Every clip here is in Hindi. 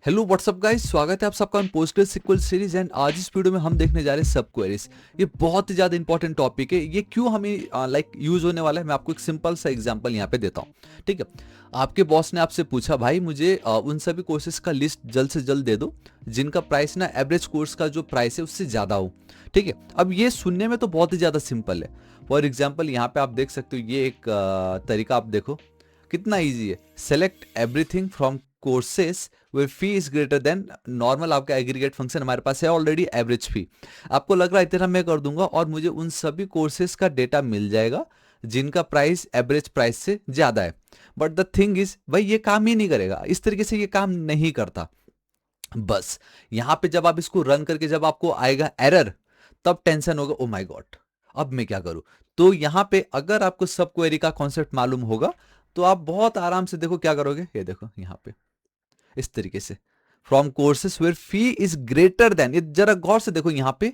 हेलो व्हाट्सअप गाइस, स्वागत है आप सबका पोस्टग्रेस सिक्वल सीरीज। एंड आज इस वीडियो में हम देखने जा रहे हैं सब क्वेरीज। ये बहुत ही ज्यादा इंपॉर्टेंट टॉपिक है। ये क्यों हमें यूज होने वाला है, मैं आपको एक सिंपल सा एग्जांपल यहाँ पे देता हूँ। ठीक है, आपके बॉस ने आपसे पूछा, भाई मुझे उन सभी कोर्सेज का लिस्ट जल्द से जल्द दे दो जिनका प्राइस ना एवरेज कोर्स का जो प्राइस है उससे ज्यादा हो। ठीक है, अब ये सुनने में तो बहुत ही ज्यादा सिंपल है। फॉर एग्जाम्पल यहाँ पे आप देख सकते हो, ये एक तरीका आप देखो कितना इजी है। Select everything from courses where fee is greater than normal. आपका एग्रीगेट फंक्शन हमारे पास है ऑलरेडी, एवरेज फी। आपको लग रहा है इतना मैं कर दूंगा और मुझे उन सभी कोर्सेज का डेटा मिल जाएगा जिनका प्राइस एवरेज प्राइस से ज्यादा है। बट द थिंग इज, भाई ये काम ही नहीं करेगा, इस तरीके से ये काम नहीं करता। बस यहां पे जब आप इसको रन करके जब आपको आएगा एरर, तब टेंशन होगा, ओ माय गॉड अब मैं क्या करूं। तो यहां पे अगर आपको सब क्वेरी का कॉन्सेप्ट मालूम होगा तो आप बहुत आराम से देखो क्या करोगे। ये देखो यहां पे इस तरीके से, from courses where fee is greater than. ये जरा गौर से देखो यहाँ पे,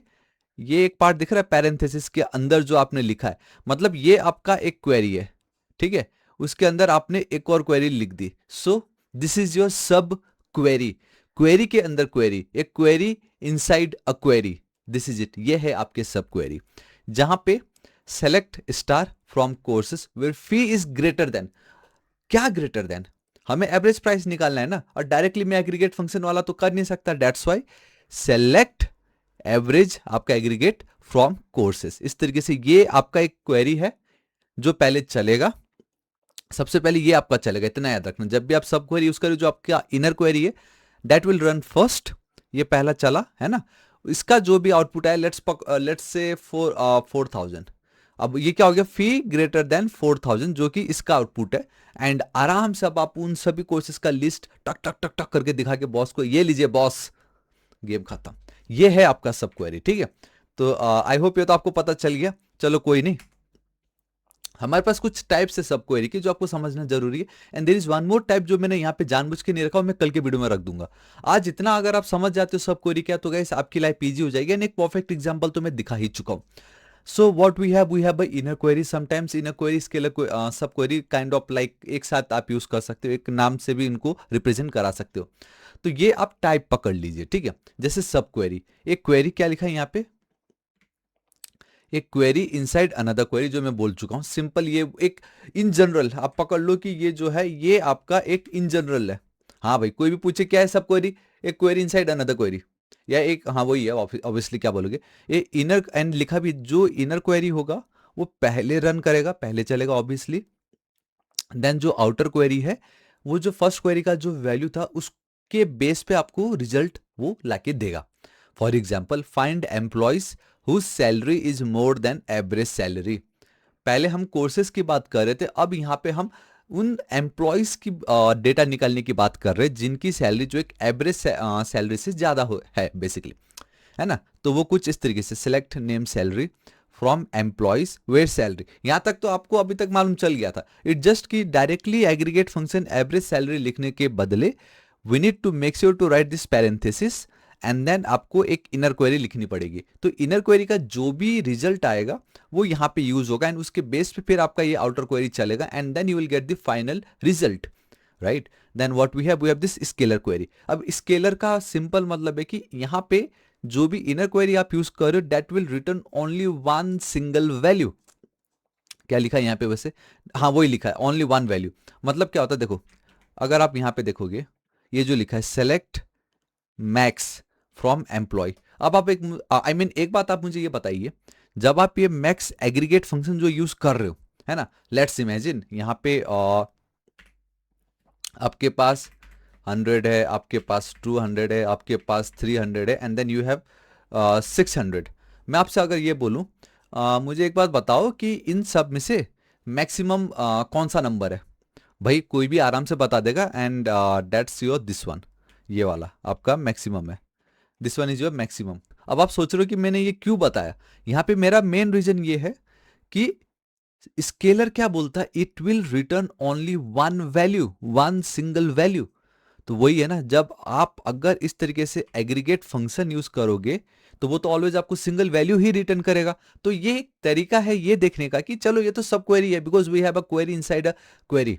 ये एक पार्ट दिख रहा है पैरेंथेसिस के अंदर जो आपने लिखा है, मतलब ये आपका एक क्वेरी है। ठीक है, उसके अंदर आपने एक और क्वेरी लिख दी। So this is your sub query. Query के अंदर क्वेरी, एक query inside a query, this is it. ये है आपके सब क्वेरी, जहां पे select star from courses where fee is greater than. क्या ग्रेटर देन? हमें एवरेज प्राइस निकालना है ना, और डायरेक्टली मैं एग्रीगेट फंक्शन वाला तो कर नहीं सकता। डेट्स वाई सेलेक्ट एवरेज आपका एग्रीगेट फ्रॉम कोर्सेस। इस तरीके से ये आपका एक क्वेरी है जो पहले चलेगा। सबसे पहले ये आपका चलेगा, इतना याद रखना। जब भी आप सब क्वेरी यूज करें, जो आपका इनर क्वेरी है दैट विल रन फर्स्ट। ये पहला चला है ना, इसका जो भी आउटपुट है, लेट्स से 4000। अब ये क्या हो गया, फी ग्रेटर देन 4000, जो कि इसका आउटपुट है। एंड आराम से अब आप उन सभी कोर्सेज का लिस्ट टक टक टक टक करके दिखा के बॉस को, ये लीजिए बॉस, गेम खत्म। ये है आपका सब क्वेरी। ठीक है, तो आई होप ये तो आपको पता चल गया। चलो कोई नहीं, हमारे पास कुछ टाइप्स है सब क्वेरी की जो आपको समझना जरूरी है। And there is one more type जो मैंने यहाँ पे जानबूझ के नहीं रखा, मैं कल के वीडियो में रख दूंगा। आज इतना अगर आप समझ जाते हो सब क्वेरी क्या, तो गाइस आपकी लाइफ इजी हो जाएगी। एंड एक परफेक्ट एग्जांपल तो मैं दिखा ही चुका हूँ। So what we have inner query. Sometimes inner query, scalar, sub query kind of like एक साथ आप यूज कर सकते हो, एक नाम से भी इनको रिप्रेजेंट करा सकते हो। तो ये आप टाइप पकड़ लीजिए। ठीक है, जैसे सब क्वेरी, एक क्वेरी क्या लिखा है यहाँ पे, एक क्वेरी इनसाइड अनदर क्वेरी, जो मैं बोल चुका हूं सिंपल। ये एक इन जनरल आप पकड़ लो कि ये जो है ये आपका एक इन जनरल है। हाँ भाई, कोई भी पूछे क्या है सब क्वेरी, एक क्वेरी इनसाइड अनदर क्वेरी, या एक, हाँ वही है ऑब्वियसली। क्या बोलोगे, ये इनर एंड लिखा भी, जो इनर क्वेरी होगा वो पहले रन करेगा, पहले चलेगा ऑब्वियसली। देन जो आउटर क्वेरी है, वो जो फर्स्ट क्वेरी का जो वैल्यू था उसके बेस पे आपको रिजल्ट वो लाके देगा। For example, find employees whose salary is more than average salary. पहले हम कोर्सेज की बात कर रहे थे, अब यहाँ पे हम उन एम्प्लॉयज की डेटा निकालने की बात कर रहे हैं जिनकी सैलरी जो एक एवरेज सैलरी से ज्यादा है बेसिकली, है ना। तो वो कुछ इस तरीके से, select name salary from employees where salary. यहां तक तो आपको अभी तक मालूम चल गया था। इट जस्ट कि directly aggregate function average salary लिखने के बदले we need to make sure to write this parenthesis, and then आपको एक इनर क्वेरी लिखनी पड़ेगी। तो इनर क्वेरी का जो भी रिजल्ट आएगा वो यहाँ पे यूज होगा, एंड उसके बेस पे फिर आपका ये आउटर क्वेरी चलेगा, and then you will get the final result, right. Then what we have this scalar query. अब स्केलर का सिंपल मतलब है कि यहाँ पे जो भी इनर क्वेरी आप यूज कर रहे हो that will return only one single value. क्या लिखा है यहाँ पे वैसे, हाँ वही लिखा है, ओनली वन वैल्यू। मतलब क्या होता है देखो, अगर आप यहाँ पे देखोगे, ये जो लिखा है सेलेक्ट मैक्स फ्रॉम एम्प्लॉय। अब आप एक, आई मीन एक बात आप मुझे ये बताइए, जब आप ये मैक्स एग्रीगेट फंक्शन जो यूज कर रहे हो, है ना, लेट्स इमेजिन यहाँ पे आपके पास 100 है, आपके पास 200 है, आपके पास 300 है, एंड देन यू हैव 600। मैं आपसे अगर ये बोलूं, मुझे एक बात बताओ कि इन सब में से मैक्सिमम कौन सा नंबर है। भाई कोई भी आराम से बता देगा, and that's your this one, ये वाला आपका मैक्सिमम है। This one is your maximum. अब आप सोच रहे हो कि मैंने ये क्यों बताया। यहाँ पे मेरा मेन रीजन ये है कि स्केलर क्या बोलता है, it will return only one value, one single value. तो वही है ना, जब आप अगर इस तरीके से एग्रीगेट फंक्शन यूज करोगे तो वो तो ऑलवेज आपको सिंगल वैल्यू ही रिटर्न करेगा। तो ये एक तरीका है ये देखने का कि चलो ये तो सब क्वेरी है, because we have a query inside a query.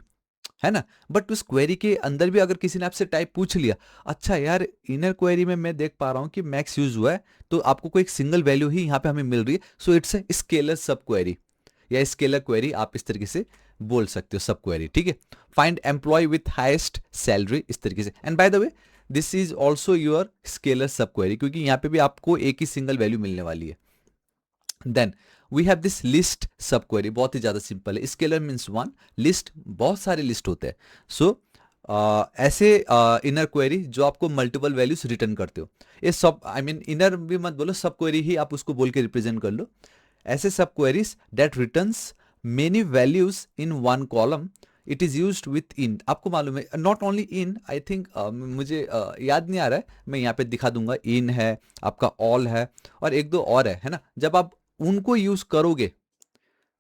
है ना। बट उस क्वेरी के अंदर भी अगर किसी ने आपसे टाइप पूछ लिया, अच्छा यार इनर क्वेरी में मैं देख पा रहा हूँ कि मैक्स यूज हुआ है, तो आपको कोई एक सिंगल वैल्यू ही यहाँ पे हमें मिल रही है, so it's a scalar sub query या स्केलर क्वेरी, आप इस तरीके से बोल सकते हो सब क्वेरी, ठीक है। Find employee with highest salary, इस तरीके से। And by the way this is also your scalar sub query, क्योंकि यहाँ पे भी आपको एक ही सिंगल वैल्यू मिलने वाली है। Then we have this list sub query, बहुत ही ज्यादा सिंपल है। स्केलर मीन्स वन, लिस्ट बहुत सारे लिस्ट होते हैं। सो ऐसे इनर क्वेरी जो आपको मल्टीपल वैल्यूज रिटर्न करते हो, ये सब आई मीन इनर भी मत बोलो, सब क्वेरी ही आप उसको बोल के रिप्रेजेंट कर लो। ऐसे सब queries that returns many values in one column, it is used with इन। आपको मालूम है not only in, I think मुझे याद नहीं आ रहा है, मैं यहाँ पे दिखा दूंगा। इन है, आपका ऑल है, और एक दो और है ना। जब आप उनको यूज करोगे,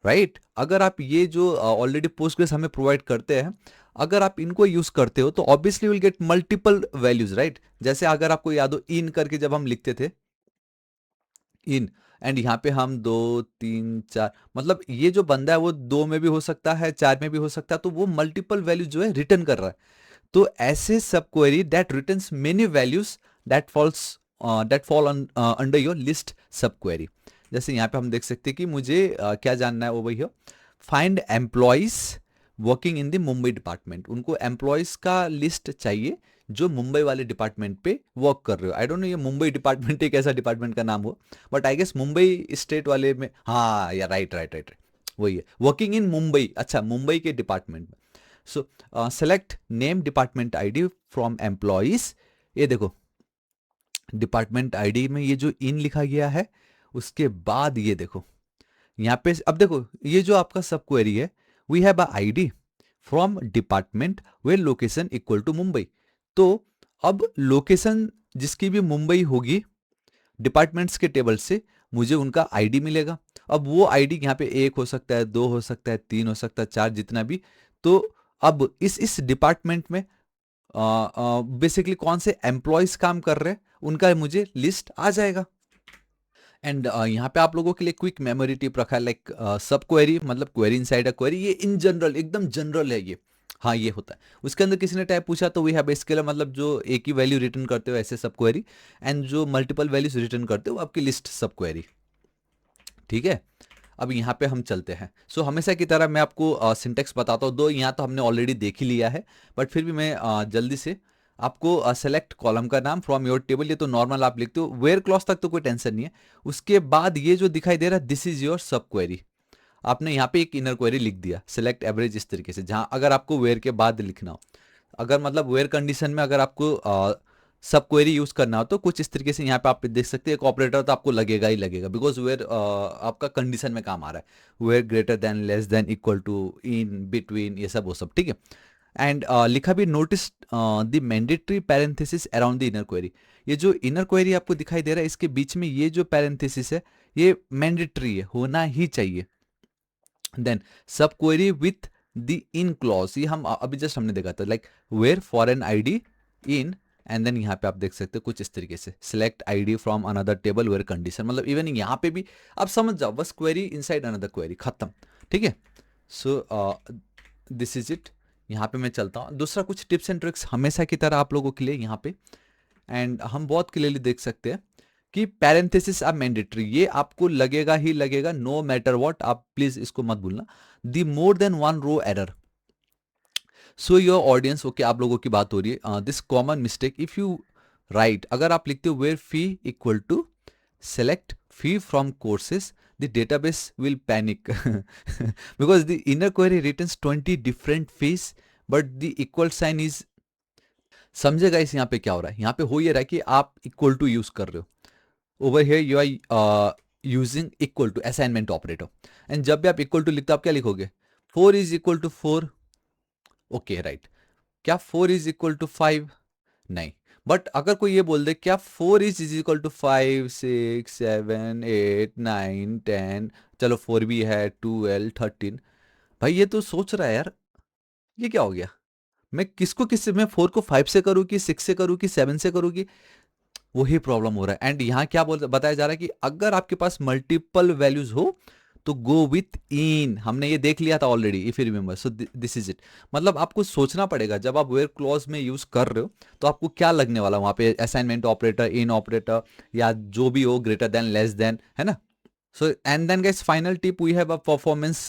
राइट, अगर आप ये जो ऑलरेडी पोस्टग्रेस हमें प्रोवाइड करते हैं, अगर आप इनको यूज करते हो तो obviously will get multiple values, right. जैसे अगर आपको याद हो इन करके जब हम लिखते थे इन, एंड यहाँ पे हम दो तीन चार, मतलब ये जो बंदा है वो दो में भी हो सकता है, चार में भी हो सकता है, तो वो मल्टीपल वैल्यू जो है रिटर्न कर रहा है। तो ऐसे sub query that returns many values that falls that fall under your list sub query. जैसे यहाँ पे हम देख सकते हैं कि मुझे क्या जानना है, वो वही हो, find employees working in the Mumbai department. उनको एम्प्लॉयज का लिस्ट चाहिए जो मुंबई वाले डिपार्टमेंट पे वर्क कर रहे हो। आई डोंट नो ये मुंबई डिपार्टमेंट एक ऐसा डिपार्टमेंट का नाम हो, but I guess Mumbai state वाले में, हाँ या राइट राइट राइट, वही है, वर्किंग इन मुंबई, अच्छा मुंबई के डिपार्टमेंट में। सो select name department ID from employees. ये देखो डिपार्टमेंट आईडी में ये जो इन लिखा गया है, उसके बाद ये देखो यहाँ पे, अब देखो ये जो आपका सब क्वेरी है, we have a ID from department where location equal to Mumbai. तो अब लोकेशन जिसकी भी मुंबई होगी डिपार्टमेंट्स के टेबल से, मुझे उनका आईडी मिलेगा। अब वो आईडी यहाँ पे एक हो सकता है, दो हो सकता है, तीन हो सकता है, चार, जितना भी। तो अब इस डिपार्टमेंट में बेसिकली कौन से एम्प्लॉयज काम कर रहे हैं उनका मुझे लिस्ट आ जाएगा। एंड यहाँ पे आप लोगों के लिए क्विक मेमोरी टिप रखा है, लाइक सब क्वेरी मतलब क्वेरी इनसाइड अ क्वेरी, ये इन जनरल एकदम जनरल है ये। हाँ ये होता है, उसके अंदर किसी ने टाइप पूछा तो वी हैव स्केलर, मतलब जो एक ही वैल्यू रिटर्न करते हो ऐसे सब क्वेरी, एंड जो मल्टीपल वैल्यूज रिटर्न करते हो आपकी लिस्ट सब क्वेरी, ठीक है। अब यहाँ पे हम चलते हैं। सो हमेशा की तरह मैं आपको सिंटेक्स बताता हूँ, दो यहाँ तो हमने ऑलरेडी देख ही लिया है, बट फिर भी मैं जल्दी से आपको सेलेक्ट कॉलम का नाम फ्रॉम योर टेबल, ये तो नॉर्मल आप लिखते हो, वेयर क्लॉज तक तो कोई टेंशन नहीं है। उसके बाद ये जो दिखाई दे रहा है this is your sub query, आपने यहाँ पे एक इनर क्वेरी लिख दिया, सेलेक्ट एवरेज, इस तरीके से। जहाँ अगर आपको वेयर के बाद लिखना हो, अगर मतलब वेयर कंडीशन में अगर आपको सब क्वेरी यूज करना हो तो कुछ इस तरीके से यहाँ पे आप देख सकते हैं, एक ऑपरेटर तो आपको लगेगा ही लगेगा, बिकॉज वेयर आपका कंडीशन में काम आ रहा है, where greater than, less than, equal to, in, between, ये सब वो सब, ठीक है। एंड लिखा भी notice the mandatory parenthesis around the inner query. ये जो इनर क्वेरी आपको दिखाई दे रहा है इसके बीच में ये जो पैरेंथेसिस है ये मैंडेटरी है, होना ही चाहिए। Then subquery with the in clause, ये हम अभी जस्ट हमने देखा था, like where foreign ID in, and then यहाँ पे आप देख सकते हो कुछ इस तरीके से, select ID from another table where condition, मतलब इवन यहाँ पे भी आप समझ जाओ, बस क्वेरी इनसाइड अनदर क्वेरी, खत्म, ठीक है। सो दिस इज इट। यहाँ पे मैं चलता हूँ, दूसरा कुछ टिप्स एंड ट्रिक्स हमेशा की तरह आप लोगों के लिए यहाँ पे, एंड हम बहुत क्लियरली देख सकते हैं कि पैरेंथेसिस आर मैंडेटरी, ये आपको लगेगा ही लगेगा, नो मैटर व्हाट, आप प्लीज इसको मत भूलना। The more than one row error, so your audience, okay आप लोगों की बात हो रही है, this common mistake if you write, अगर आप लिखते हो where fee equal to select fee from courses, the database will panic because the inner query returns 20 different fees but the equal sign is, समझेगा इस यहाँ पे क्या हो रहा है, यहाँ पे हो ये रहा है कि आप इक्वल टू यूज कर रहे हो, over here you are using equal to assignment operator, and जब भी आप equal to लिखते हो आप क्या लिखोगे, 4 is equal to 4, okay right, क्या 4 is equal to 5, नहीं। बट अगर कोई ये बोल दे क्या 4 is equal to 5, 6, 7, 8, 9, 10, चलो 4 भी है, 12, 13, भाई ये तो सोच रहा है यार ये क्या हो गया, मैं किसको किससे, मैं 4 को 5 से करूँ कि 6 से करूँ कि 7 से करूँ कि, वही प्रॉब्लम हो रहा है। एंड यहाँ क्या बोल बताया जा रहा है कि अगर आपके पास मल्टीपल वैल्यूज हो तो गो विथ इन, हमने ये देख लिया था already if you remember. So this is it. मतलब आपको सोचना पड़ेगा जब आप वेयर क्लॉज में यूज कर रहे हो तो आपको क्या लगने वाला वहां पे, असाइनमेंट ऑपरेटर, इन ऑपरेटर, या जो भी हो, ग्रेटर देन, लेस देन, है ना। So and then guys, final tip, we have a performance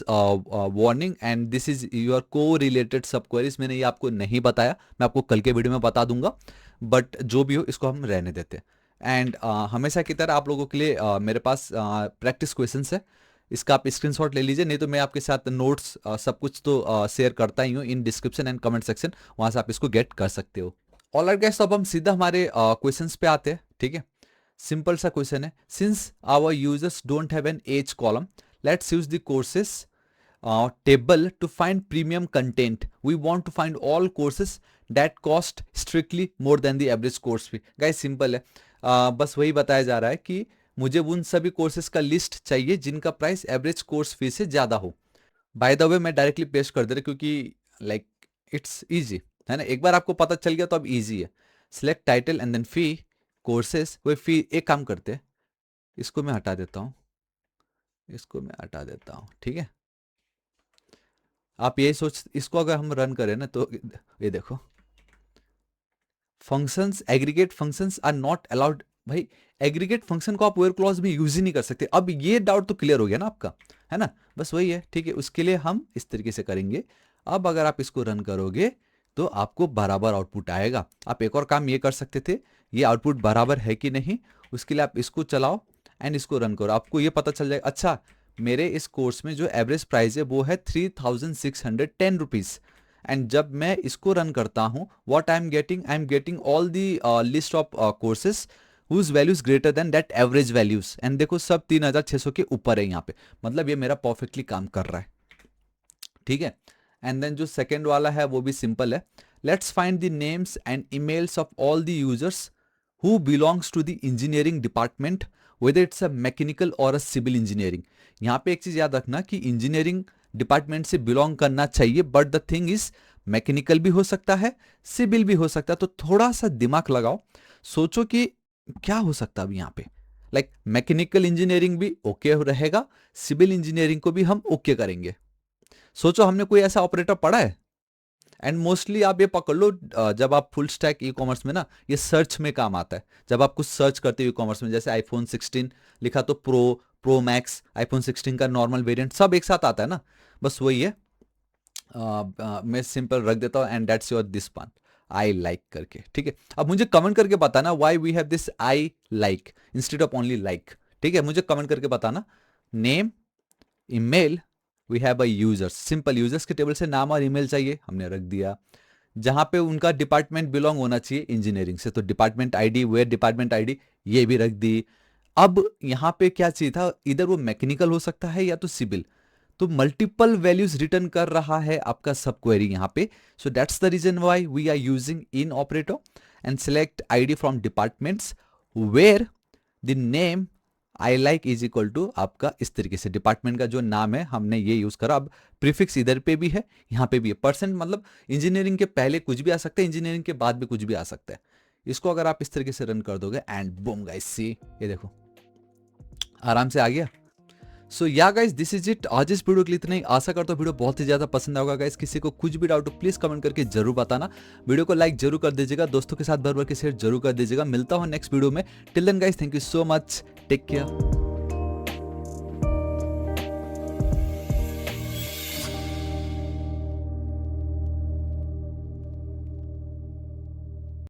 warning and this is your co-related subqueries। मैंने ये आपको नहीं बताया, मैं आपको कल के वीडियो में बता दूंगा, बट जो भी हो इसको हम रहने देते हैं। एंड हमेशा की तरह आप लोगों के लिए मेरे पास प्रैक्टिस क्वेश्चंस है, इसका आप स्क्रीनशॉट ले लीजिए, नहीं तो मैं आपके साथ नोट्स सब कुछ तो शेयर करता ही हूँ in description and comment section, वहां से आप इसको गेट कर सकते हो। ऑलराइट गाइस, तो अब हम सीधा हमारे क्वेश्चंस पे आते हैं, ठीक है। सिंपल सा क्वेश्चन है, since our users don't have an age column, let's use the courses table to find premium content, we want to find all courses that cost strictly more than the average course fee. Guys simple है, बस वही बताया जा रहा है कि मुझे उन सभी कोर्सेज का लिस्ट चाहिए जिनका प्राइस एवरेज कोर्स फी से ज्यादा हो। बाय द वे मैं डायरेक्टली पेस्ट कर दे रहा क्योंकि लाइक इट्स इजी, है ना, एक बार आपको पता चल गया तो अब इजी है। Select title and then fee courses, वो फी, एक काम करते हैं, इसको मैं हटा देता हूं, इसको मैं हटा देता हूं, ठीक है। आप यही सोच, इसको अगर हम रन करें ना तो ये देखो, functions, aggregate functions are not allowed. भाई एग्रीगेट फंक्शन को आप वेयर क्लॉज में यूज ही नहीं कर सकते। अब ये डाउट तो क्लियर हो गया ना आपका, है ना, बस वही है, ठीक है। उसके लिए हम इस तरीके से करेंगे। अब अगर आप इसको रन करोगे तो आपको बराबर आउटपुट आएगा। आप एक और काम ये कर सकते थे, ये आउटपुट बराबर है कि नहीं, उसके लिए आप इसको चलाओ एंड इसको रन करो, आपको ये पता चल जाएगा। अच्छा, मेरे इस कोर्स में जो एवरेज प्राइस है वो है 3610 रुपीज, एंड जब मैं इसको रन करता हूं, what I am getting all the list of courses whose values greater than that average values, and देखो सब 3600 के ऊपर है यहाँ पे, मतलब ये मेरा परफेक्टली काम कर रहा है, ठीक है। एंड देन जो सेकेंड वाला है वो भी सिंपल है, let's find the names and emails of all the users who belongs to the engineering department, whether it's a mechanical और अ सिविल इंजीनियरिंग। यहाँ पे एक चीज याद रखना कि इंजीनियरिंग डिपार्टमेंट से बिलोंग करना चाहिए, but the thing is mechanical भी हो सकता है, सिविल भी हो सकता है, तो थोड़ा सा दिमाग लगाओ, सोचो कि क्या हो सकता है अब यहाँ पे। लाइक मैकेनिकल इंजीनियरिंग भी ओके रहेगा, सिविल इंजीनियरिंग को भी हम ओके करेंगे। सोचो हमने कोई ऐसा ऑपरेटर पढ़ा है। एंड मोस्टली आप ये पकड़ लो, जब आप फुल स्टैक ई कॉमर्स में ना, ये सर्च में काम आता है। जब आप कुछ सर्च करते हो ई कॉमर्स में, जैसे आईफोन 16 लिखा तो प्रो मैक्स, आईफोन 16 का नॉर्मल वेरिएंट, सब एक साथ आता है ना, बस वही है। मैं सिंपल रख देता हूँ, and that's your this one, I like करके, ठीक है। अब मुझे कमेंट करके बताना why we have this I like instead of only like, ठीक है, मुझे कमेंट करके बताना। Name, email, we have a users, simple users के टेबल से नाम और ईमेल चाहिए, हमने रख दिया। जहां पे उनका डिपार्टमेंट बिलोंग होना चाहिए इंजीनियरिंग से, तो department ID, where department ID, ये भी रख दी। अब यहाँ पे क्या चाहिए था, इधर वो मैकेनिकल हो सकता है या तो सिविल, तो मल्टीपल वैल्यूज रिटर्न कर रहा है आपका सब क्वेरी यहाँ पे। So that's the reason why we are using in operator and select ID from departments where the name I like is equal to आपका, इस तरीके से डिपार्टमेंट का जो नाम है हमने ये यूज करा। अब प्रीफिक्स इधर पे भी है, यहाँ पे भी है, परसेंट मतलब इंजीनियरिंग के पहले कुछ भी आ सकता है, इंजीनियरिंग के बाद भी कुछ भी आ सकता है। इसको अगर आप इस तरीके से रन कर दोगे एंड बूम गाइस, सी ये देखो आराम से आ गया। सो या गाइस, दिस इज इट, आज इस वीडियो के लिए इतना ही। आशा करता हूँ वीडियो बहुत ही ज्यादा पसंद होगा गाइस। किसी को कुछ भी डाउट हो प्लीज कमेंट करके जरूर बताना, वीडियो को लाइक जरूर कर दीजिएगा, दोस्तों के साथ भर भर के शेयर जरूर कर दीजिएगा। मिलता हूँ नेक्स्ट वीडियो में, till then guys, thank you so much, take care.